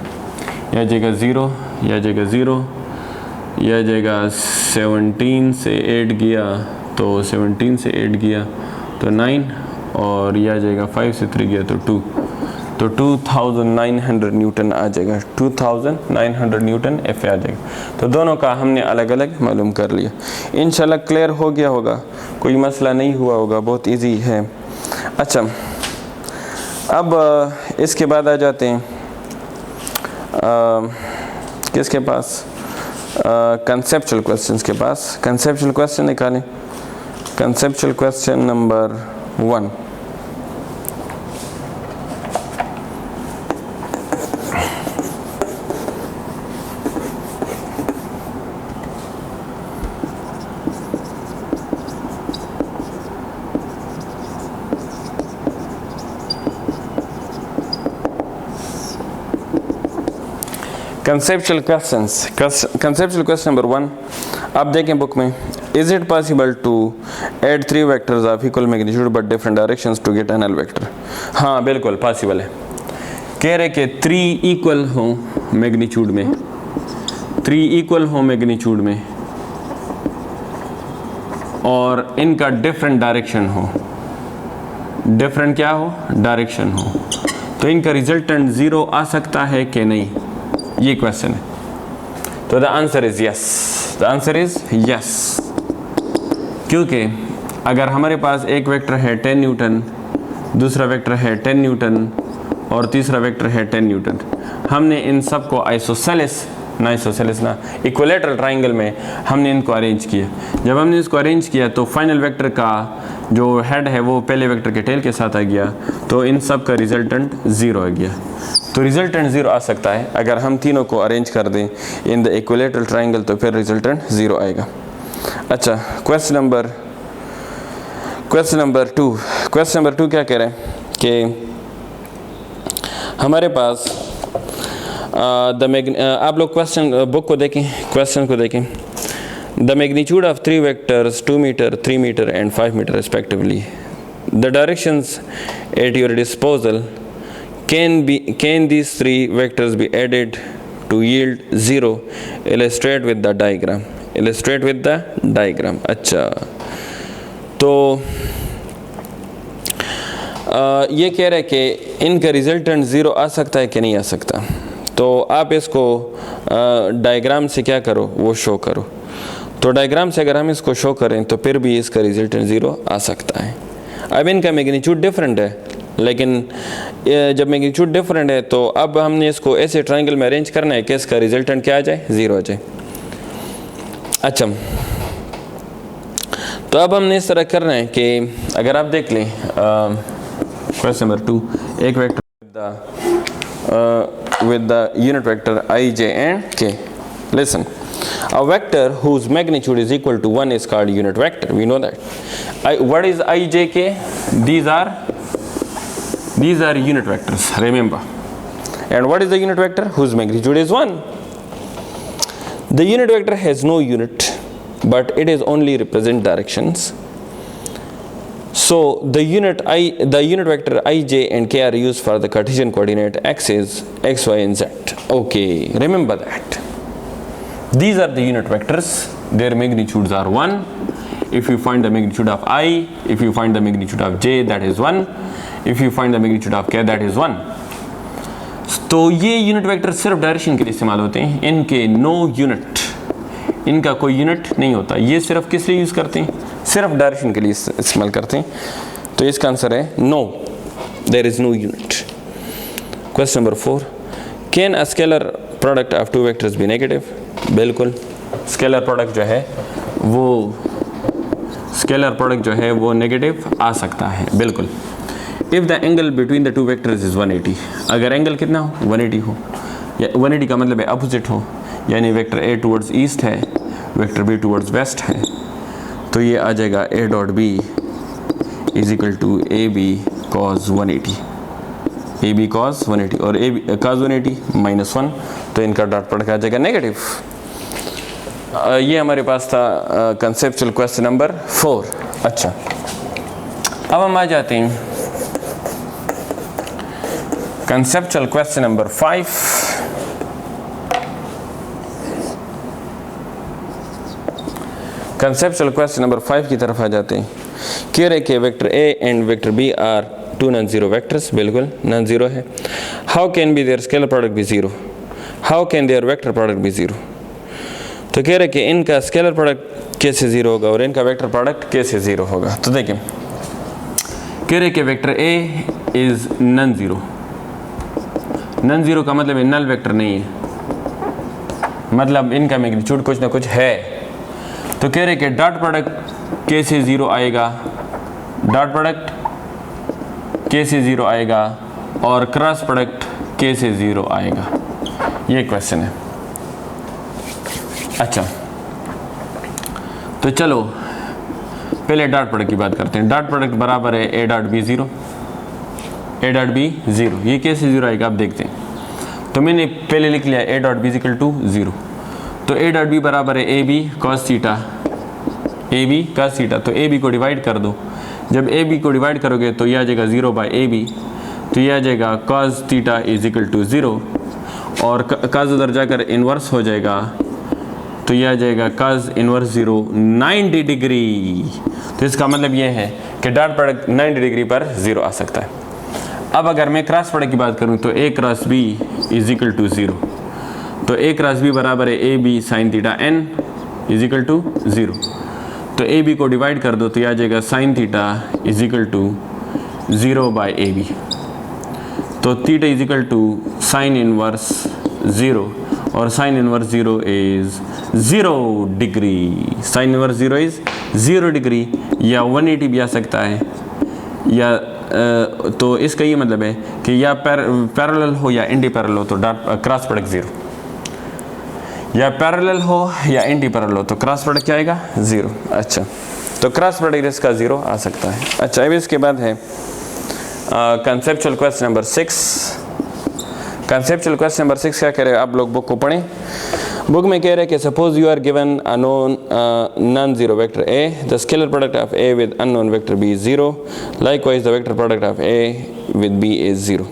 यह जाएगा 0, यह जाएगा 0, यह जाएगा 17 से 8 गया तो 17 से 8 गया तो 9, और यह जाएगा 5 से 3 गया तो 2, तो 2900 न्यूटन आ जाएगा, 2900 न्यूटन FA आ जाएगा। तो दोनों का हमने अलग अलग मालूम कर लिया। इंशाल्लाह क्लियर हो गया होगा, कोई मसला नहीं हुआ होगा, बहुत इजी है। अच्छा, अब इसके बाद आ जाते हैं किसके पास, कंसेप्चुअल क्वेश्चंस के पास। कंसेप्चुअल क्वेश्चन निकालें। Conceptual question number 1। Conceptual questions, conceptual question number 1 आप देखें बुक में। Is it possible to add 3 vectors of equal magnitude but different directions to get null vector? हाँ बिल्कुल पॉसिबल है। कह रहे कि 3 इक्वल हो मैग्नीट्यूड में, 3 इक्वल हो मैग्नीट्यूड में और इनका डिफरेंट डायरेक्शन हो, डिफरेंट क्या हो, डायरेक्शन हो, तो इनका रिजल्टेंट 0 आ सकता है कि नहीं, ये क्वेश्चन है। तो the answer is yes, the answer is yes, क्योंकि अगर हमारे पास एक वेक्टर है 10 न्यूटन, दूसरा वेक्टर है 10 न्यूटन और तीसरा वेक्टर है 10 न्यूटन, हमने इन सब को आइसोसेलेस ना इक्विलेटरल ट्राइंगल में हमने इनको अरेंज किया। जब हमने इसको अरेंज किया तो फाइनल वेक्टर का जो हेड है वो पहले वेक्टर के टेल के साथ आ गया, तो इन सब का रिजल्टेंट 0 आ गया। तो रिजल्टेंट 0 आ सकता है अगर हम तीनों को अरेंज कर दें इन द इक्विलेटरल ट्राइंगल, तो फिर रिजल्टेंट 0 आएगा। अच्छा, क्वेश्चन नंबर 2। क्वेश्चन नंबर 2 क्या कह रहे हैं कि हमारे पास आप लोग क्वेश्चन बुक को देखें, क्वेश्चन को देखें। The magnitude of 3 vectors 2 metre, 3 metre and 5 metre respectively. The directions at your disposal, can these 3 vectors be added to yield 0? Illustrate with the diagram. Illustrate with the diagram. अच्छा, तो ये कह रहा है कि इनका रिजल्टेंट 0 आ सकता है कि नहीं आ सकता। तो आप इसको डायग्राम से क्या करो, वो शो करो। तो डायग्राम से अगर हम इसको शो करें तो फिर भी इसका रिजल्टेंट 0 आ सकता है। अब इनका मैग्नीट्यूड डिफरेंट है, लेकिन जब मैग्नीट्यूड डिफरेंट है तो अब हमने इसको ऐसे ट्रायंगल में अरेंज करना है कि इसका रिजल्टेंट क्या आ जाए, 0 आ जाए। अच्छा, तो अब हमने इस तरह करना है कि अगर आप देख लें क्वेश्चन नंबर 2, एक vector with the unit vector I, J and K. Listen, a vector whose magnitude is equal to 1 is called unit vector. We know that. What is I, J, K? These are unit vectors, remember. And what is the unit vector whose magnitude is 1? The unit vector has no unit, but it is only represent directions. So the unit vector I, J and K are used for the Cartesian coordinate axes X, Y and Z. Okay, remember that. These are the unit vectors. Their magnitudes are 1. If you find the magnitude of I, if you find the magnitude of J, that is 1. If you find the magnitude of K, that is 1. तो ये यूनिट वेक्टर सिर्फ डायरेक्शन के लिए इस्तेमाल होते हैं, इनके नो यूनिट, इनका कोई यूनिट नहीं होता। ये सिर्फ किस लिए यूज़ करते हैं, सिर्फ डायरेक्शन के लिए इस्तेमाल करते हैं। तो इसका आंसर है no, there is no unit. Question number 4, can a scalar product of 2 vectors be negative? बिल्कुल, स्केलर प्रोडक्ट जो है वो नेगेटिव आ सकता है, बिल्कुल। If the angle between the 2 vectors is 180, अगर एंगल कितना हो, 180 हो, या 180 का मतलब है अपोजिट हो, यानी वेक्टर A टुवर्ड्स ईस्ट है, वेक्टर B टुवर्ड्स वेस्ट है, तो ये आ जाएगा A dot B is equal to A B cos 180, A B cos 180 और ए बी कॉस 180 -1, तो इनका डॉट प्रोडक्ट आ जाएगा नेगेटिव। ये हमारे पास था कंसेप्चुअल क्वेश्चन नंबर 4। अच्छा, अब हम आ जाते हैं conceptual question number 5। Conceptual question number 5 की तरफ आ जाते हैं। कह रहे कि vector A and vector B are two non zero vectors, बिल्कुल नॉन जीरो है। How can be their scalar product be zero, how can their vector product be zero. तो कह रहे कि इनका स्केलर प्रोडक्ट कैसे जीरो होगा और इनका वेक्टर प्रोडक्ट कैसे जीरो होगा। तो देखिए, कह रहे कि vector A is non zero, non zero का मतलब नल वेक्टर नहीं है, मतलब इनका मैग्नीट्यूड कुछ ना कुछ है। तो कह रहे कि डॉट प्रोडक्ट कैसे ज़ीरो आएगा, डॉट प्रोडक्ट कैसे ज़ीरो आएगा और क्रॉस प्रोडक्ट कैसे ज़ीरो आएगा, ये क्वेश्चन है। अच्छा, तो चलो पहले डॉट प्रोडक्ट की बात करते हैं। डॉट प्रोडक्ट बराबर है A dot B zero, A dot B zero. ये कैसे ज़ीरो आएगा आप देखते हैं। तो मैंने पहले लिख लिया A dot B equal to zero. तो ए डॉट बी बराबर है A B cos theta, A B cos theta. तो ए बी को डिवाइड कर दो, जब ए बी को डिवाइड करोगे तो यह आ जाएगा 0 बाई ए बी, तो यह आ जाएगा cos theta is equal to 0 और कॉस उधर जाकर इन्वर्स हो जाएगा, तो यह आ जाएगा कॉस इन्वर्स 0 90 डिग्री। तो इसका मतलब यह है कि डॉट प्रोडक्ट 90 डिग्री पर 0 आ सकता है। अब अगर मैं क्रॉस प्रोडक्ट की बात करूं तो A cross B is equal to 0। तो ए क्रॉस बी बराबर है A B sine theta n is equal to 0। तो ए बी को डिवाइड कर दो तो यह आ जाएगा sine theta is equal to 0 by A B. तो theta is equal to sine inverse 0 और sine inverse 0 is 0 degree. Sine inverse 0 is 0 degree, या 180 भी आ सकता है, या तो इसका ये मतलब है कि या पैरेलल हो या एंटी पैरेलल हो तो डॉट क्रॉस प्रोडक्ट 0, या पैरेलल हो या एंटी पैरेलल हो तो क्रॉस प्रोडक्ट क्या आएगा 0। अच्छा, तो क्रॉस प्रोडक्ट इसका 0 आ सकता है। अच्छा, अब इसके बाद है conceptual question number 6। Conceptual question number 6 क्या कह रहे हैं आप लोग, बुक को पढ़ें। बुक में कह रहे हैं कि suppose you are given a non zero vector A, the scalar product of A with unknown vector B is 0, likewise the vector product of A with B is 0।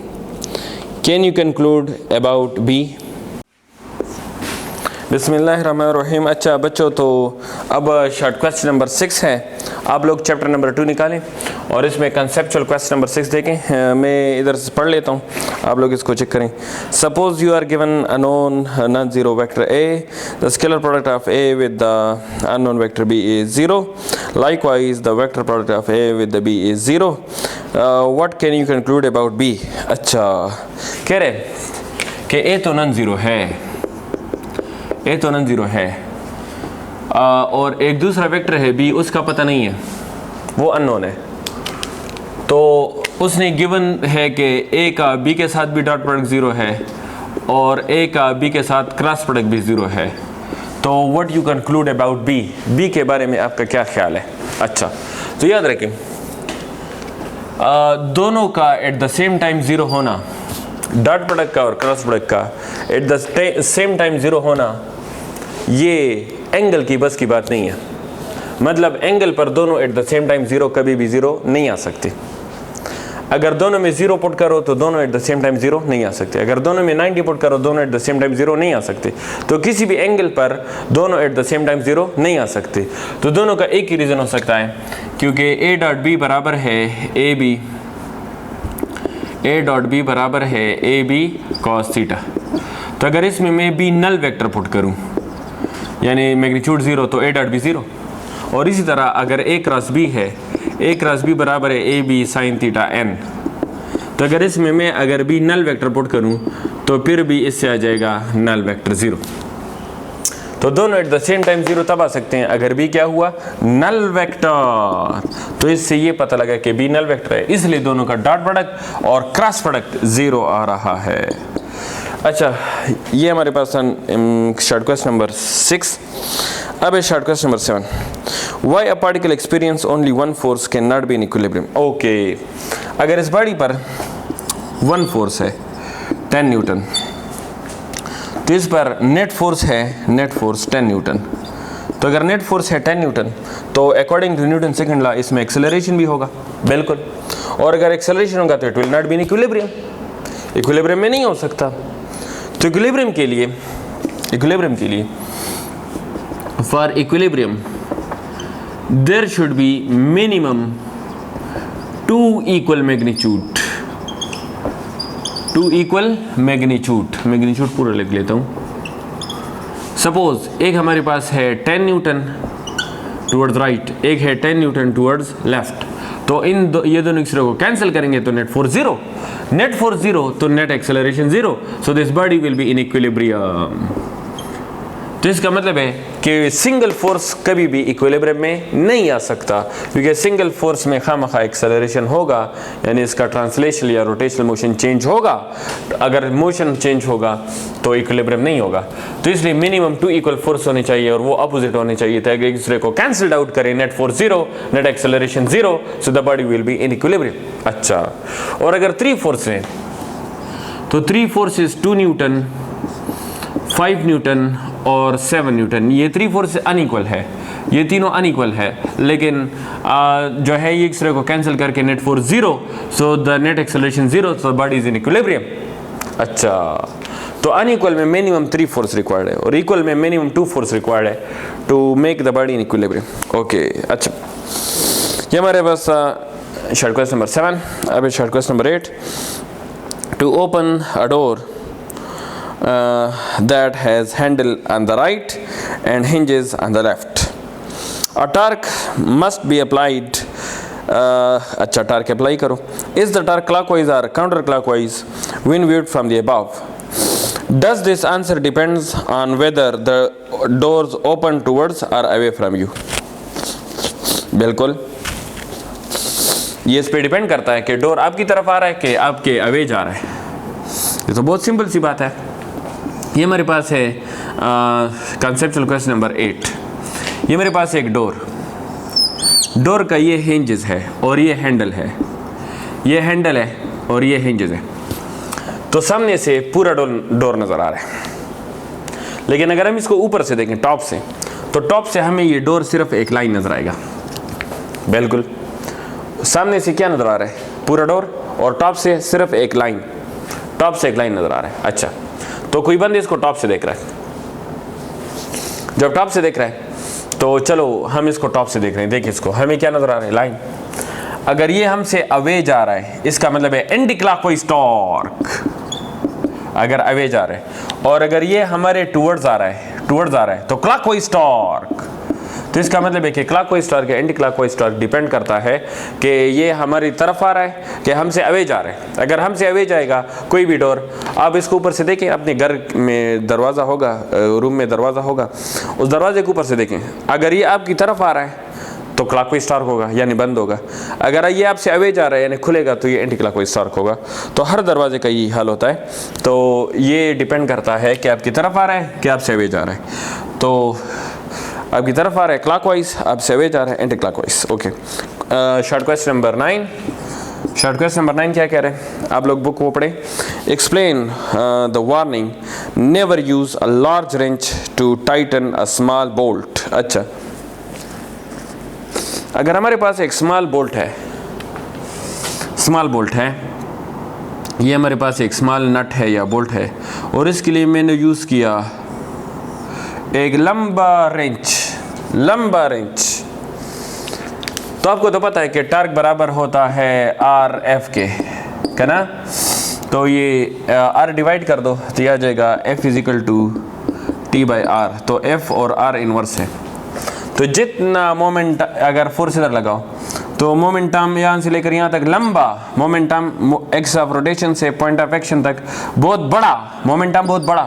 Can you conclude about B. बिस्मिल्लाहिर्रहमानिर्रहीम। अच्छा बच्चों, तो अब शॉर्ट क्वेश्चन नंबर 6 है। आप लोग चैप्टर नंबर 2 निकालें और इसमें कंसेप्चुअल क्वेश्चन नंबर 6 देखें। मैं इधर से पढ़ लेता हूँ, आप लोग इसको चेक करें। Suppose you are given a non zero vector A, the scalar product of A with the unknown vector B is 0, likewise the vector product of A with the B is 0, what can you conclude about B. अच्छा, कह रहे कि ए तो नॉन जीरो है, ए तो नॉन जीरो है, और एक दूसरा वेक्टर है बी, उसका पता नहीं है, वो अननोन है। तो उसने गिवन है कि ए का बी के साथ भी डॉट प्रोडक्ट 0 है और ए का बी के साथ क्रॉस प्रोडक्ट भी 0 है। तो what you conclude about B, B के बारे में आपका क्या ख्याल है। अच्छा, तो याद रखें दोनों का एट द सेम टाइम 0 होना, डॉट प्रोडक्ट का और क्रॉस प्रोडक्ट का एट द सेम टाइम 0 होना, ये एंगल की बस की बात नहीं है। मतलब एंगल पर दोनों एट द सेम टाइम 0 कभी भी 0 नहीं आ सकते। अगर दोनों में 0 पुट करो तो दोनों एट द सेम टाइम 0 नहीं आ सकते। अगर दोनों में 90 पुट करो दोनों एट द सेम टाइम 0 नहीं आ सकते। तो किसी भी एंगल पर दोनों एट द सेम टाइम 0 नहीं आ सकते। तो दोनों का एक ही रीज़न हो सकता है, क्योंकि ए डॉट बी बराबर है A B, A dot B बराबर है ए बी कॉस थीटा। तो अगर इसमें मैं बी नल वेक्टर पुट करूं, यानी मैग्नीट्यूड 0, तो ए डॉट बी 0। और इसी तरह अगर ए क्रॉस बी है, ए क्रॉस बी बराबर है A B sine theta N. तो अगर इसमें मैं अगर बी नल वेक्टर पुट करूं तो फिर भी इससे आ जाएगा नल वेक्टर 0। तो दोनों एट द सेम टाइम 0 तब आ सकते हैं अगर बी क्या हुआ, नल वेक्टर। तो इससे ये पता लगा कि बी नल वेक्टर है, इसलिए दोनों का डॉट प्रोडक्ट और क्रॉस प्रोडक्ट 0 आ रहा है। अच्छा, ये हमारे पास शॉर्ट क्वेश्चन नंबर 6। अब है short question number 7। Why a particle experience only one force can not be in equilibrium. Okay, अगर इस बॉडी पर वन फोर्स है 10 न्यूटन, तो इस पर नेट फोर्स है, नेट फोर्स 10 न्यूटन। तो अगर नेट फोर्स है 10 न्यूटन, तो according to Newton second law इसमें एक्सेलरेशन भी होगा, बिल्कुल। और अगर एक्सेलरेशन होगा तो it will not be in equilibrium, equilibrium में नहीं हो सकता। तो इक्विलिब्रियम के लिए for equilibrium there should be minimum 2 equal magnitude, 2 equal magnitude पूरा लिख लेता हूँ। सपोज एक हमारे पास है 10 न्यूटन टुवर्ड्स राइट, एक है 10 न्यूटन टुवर्ड्स लेफ्ट। तो ये दोनों एक्सरे को कैंसिल करेंगे तो नेट फोर्स 0, नेट फोर्स 0 तो net acceleration 0। So this body will be in equilibrium. तो इसका मतलब है कि सिंगल फोर्स कभी भी इक्विलिब्रियम में नहीं आ सकता, क्योंकि सिंगल फोर्स में खामखा एक्सेलरेशन होगा, यानी इसका ट्रांसलेशनल या रोटेशनल मोशन चेंज होगा। अगर मोशन चेंज होगा तो इक्विलिब्रियम नहीं होगा। तो इसलिए मिनिमम 2 इक्वल फोर्स होने चाहिए और वो अपोजिट होने चाहिए, ताकि एक दूसरे को कैंसिल्ड आउट करें। Net force 0, net acceleration 0, so the body will be in equilibrium. अच्छा, और अगर 3 फोर्स हैं तो 3 फोर्सेस 2 न्यूटन, 5 न्यूटन और 7 न्यूटन, ये 3 फोर्स अनइक्वल है, ये तीनों अनइक्वल है। लेकिन जो है ये एक्सरे को कैंसिल करके net force 0, so the net acceleration 0, so body is in equilibrium. अच्छा, तो अनइक्वल में मिनिमम 3 फोर्स रिक्वायर्ड है और इक्वल में मिनिमम 2 फोर्स रिक्वायर्ड है to make the body in equilibrium. Okay, अच्छा, ये हमारे पास शॉर्ट क्वेश्चन नंबर 7। अब short question number 8। To open a door that has handle on the right and hinges on the left. A torque must be applied. अच्छा, torque apply करो. Is the torque clockwise or counterclockwise when viewed from the above? Does this answer depends on whether the doors open towards or away from you? बिल्कुल, ये इस पे डिपेंड करता है कि डोर आपकी तरफ आ रहा है कि आपके अवे जा रहा है। ये तो बहुत सिंपल सी बात है। ये मेरे पास है कंसेप्चुअल क्वेश्चन नंबर 8। ये मेरे पास एक डोर का ये हिंजेस है और ये हैंडल है, ये हैंडल है और ये हिंजेस है। तो सामने से पूरा डोर नज़र आ रहा है, लेकिन अगर हम इसको ऊपर से देखें टॉप से, तो टॉप से हमें ये डोर सिर्फ एक लाइन नज़र आएगा। बिल्कुल, सामने से क्या नज़र आ रहा है? पूरा डोर, और टॉप से सिर्फ एक लाइन, टॉप से एक लाइन नज़र आ रहा है। अच्छा, तो कोई बंद इसको टॉप से देख रहा है। जब टॉप से देख रहा है तो चलो हम इसको टॉप से देख रहे हैं। देखिए इसको, हमें क्या नज़र आ रहा है? लाइन। अगर ये हमसे अवे जा रहा है, इसका मतलब है एंटी क्लॉकवाइज टॉर्क, अगर अवे जा रहा है। और अगर ये हमारे टुवर्ड्स आ रहा है तो क्लॉकवाइज टॉर्क। तो इसका मतलब है कि क्लॉकवाइज टॉर्क या एंटी क्लॉकवाइज टॉर्क डिपेंड करता है कि ये हमारी तरफ आ रहा है कि हमसे अवे जा रहा है। अगर हमसे अवे जाएगा कोई भी डोर, आप इसको ऊपर से देखें, अपने घर में दरवाज़ा होगा, रूम में दरवाज़ा होगा, उस दरवाजे के ऊपर से देखें, अगर ये आपकी तरफ आ रहा है तो क्लॉकवाइज टॉर्क होगा, यानी बंद होगा। अगर ये आपसे अवे जा रहा है यानी खुलेगा तो ये एंटी क्लॉकवाइज टॉर्क होगा। तो हर दरवाजे का यही हाल होता है। तो ये डिपेंड करता है कि आपकी तरफ आ रहा है कि आपसे अवे जा रहा है। तो आपकी तरफ आ रहा है क्लॉकवाइज, आपसे अवे जा रहा है anti clockwise. Okay, short question number 9। Short question number 9 क्या कह रहे हैं? आप लोग बुक वो पढ़े। Explain the warning never use a large wrench to tighten a small bolt. अच्छा, अगर हमारे पास एक स्मॉल बोल्ट है, ये हमारे पास एक स्मॉल नट है या बोल्ट है, और इसके लिए मैंने यूज़ किया एक लंबा रेंच। तो आपको तो पता है कि टार्क बराबर होता है आर एफ के, है ना? तो ये आर डिवाइड कर दो तो यह आ जाएगा F is equal to T by R. तो एफ और आर इनवर्स है। तो जितना मोमेंट, अगर फोर्स इधर लगाओ तो मोमेंटम यहाँ से लेकर यहाँ तक लंबा मोमेंटम, एक्स ऑफ रोटेशन से पॉइंट ऑफ एक्शन तक बहुत बड़ा मोमेंटम, बहुत बड़ा।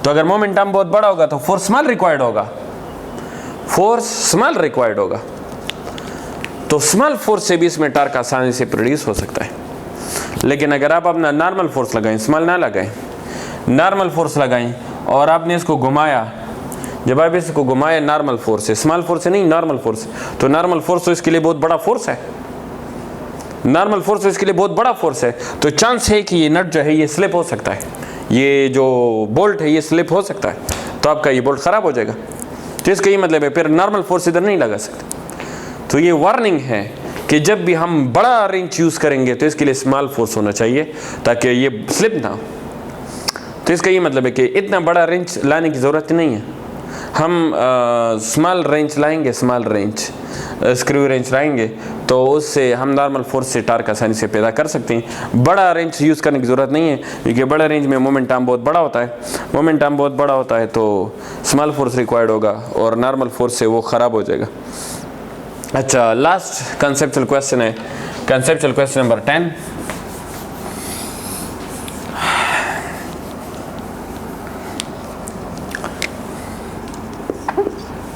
तो अगर मोमेंटम बहुत बड़ा होगा तो फोर्स स्मॉल रिक्वायर्ड होगा। तो स्मॉल फोर्स से भी इसमें टार्क आसानी से प्रोड्यूस हो सकता है। लेकिन अगर आप अपना नॉर्मल फोर्स लगाएं, स्मॉल ना लगाएं, नॉर्मल फोर्स लगाई और आपने इसको घुमाया, जब आप इसको घुमाए नॉर्मल फोर्स है, स्मॉल फोर्स है नहीं, नॉर्मल फोर्स, तो नॉर्मल फोर्स तो इसके लिए बहुत बड़ा फोर्स है, नॉर्मल फोर्स तो इसके लिए बहुत बड़ा फोर्स है, तो चांस है कि ये नट जो है ये स्लिप हो सकता है, ये जो बोल्ट है ये स्लिप हो सकता है, तो आपका ये बोल्ट ख़राब हो जाएगा। तो इसका ये मतलब है फिर नॉर्मल फोर्स इधर नहीं लगा सकते। तो ये वार्निंग है कि जब भी हम बड़ा रेंच यूज़ करेंगे तो इसके लिए स्मॉल फोर्स होना चाहिए ताकि ये स्लिप ना हो। तो इसका ये मतलब है कि इतना बड़ा रेंच लाने की ज़रूरत नहीं है, हम स्मॉल रेंच लाएंगे, स्मॉल रेंच स्क्रू रेंच लाएंगे तो उससे हम नॉर्मल फोर्स से टार्क आसानी से पैदा कर सकते हैं। बड़ा रेंच यूज़ करने की ज़रूरत नहीं है क्योंकि बड़ा रेंज में मोमेंट आर्म बहुत बड़ा होता है, मोमेंट आर्म बहुत बड़ा होता है तो स्मॉल फोर्स रिक्वायर्ड होगा और नॉर्मल फोर्स से वो ख़राब हो जाएगा। अच्छा, लास्ट कंसेप्चुअल क्वेश्चन है, conceptual question number 10।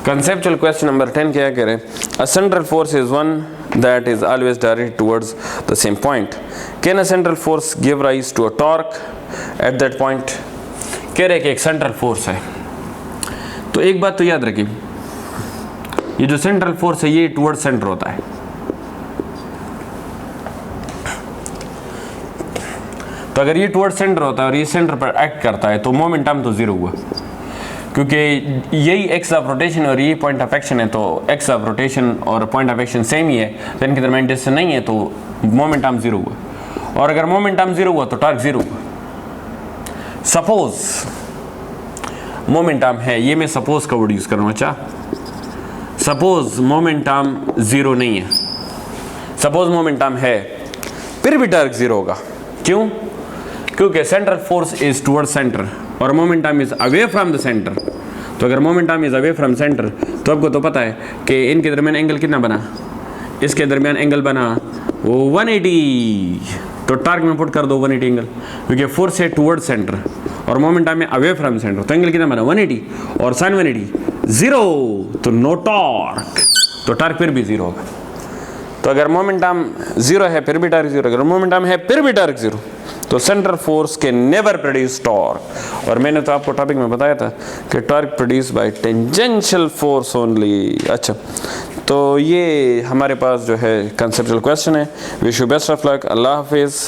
Conceptual question number 10 क्या कह रहे हैं? A central force is one that is always directed towards the same point. Can a central force give rise to a torque at that point? कह रहे कि एक सेंट्रल फोर्स है, तो एक बात तो याद रखिए, ये जो सेंट्रल फोर्स है ये टुवर्ड सेंटर होता है। तो अगर ये टुवर्ड सेंटर होता है और ये सेंटर पर एक्ट करता है तो मोमेंटम तो जीरो हुआ, क्योंकि यही एक्स ऑफ रोटेशन और ये पॉइंट ऑफ एक्शन है, तो एक्स ऑफ रोटेशन और पॉइंट ऑफ एक्शन सेम ही है, तो इनके दरमियान डिस्टेंस नहीं है, तो मोमेंटम जीरो हुआ। और अगर मोमेंटम जीरो हुआ तो टॉर्क जीरो हुआ। सपोज मोमेंटम है, ये मैं सपोज का वर्ड यूज कर रहा हूँ। अच्छा, सपोज मोमेंटम जीरो नहीं है, सपोज मोमेंटम है, फिर भी टॉर्क जीरो होगा। क्यों? क्योंकि central force is toward centre और momentum is away from the centre. तो अगर momentum is away from centre तो आपको तो पता है कि इनके दरमियान एंगल कितना बना, इसके दरमियान एंगल बना वो 180, तो टार्क में पुट कर दो 180 एंगल, क्योंकि फोर्स है टुवर्ड सेंटर और मोमेंटम है अवे फ्रॉम सेंटर, तो एंगल कितना बना 180 और साइन 180 जीरो, तो नो टॉर्क, तो टार्क फिर भी जीरो होगा। तो अगर मोमेंटम जीरो है फिर भी टार्क जीरो, अगर मोमेंटम है फिर भी टार्क जीरो, तो सेंट्रल फोर्स के नेवर प्रोड्यूस टॉर्क। और मैंने तो आपको टॉपिक में बताया था कि torque produced by tangential force only. अच्छा, तो ये हमारे पास जो है कंसेप्चुअल क्वेश्चन है। Wish you best of luck. अल्लाह हाफिज़।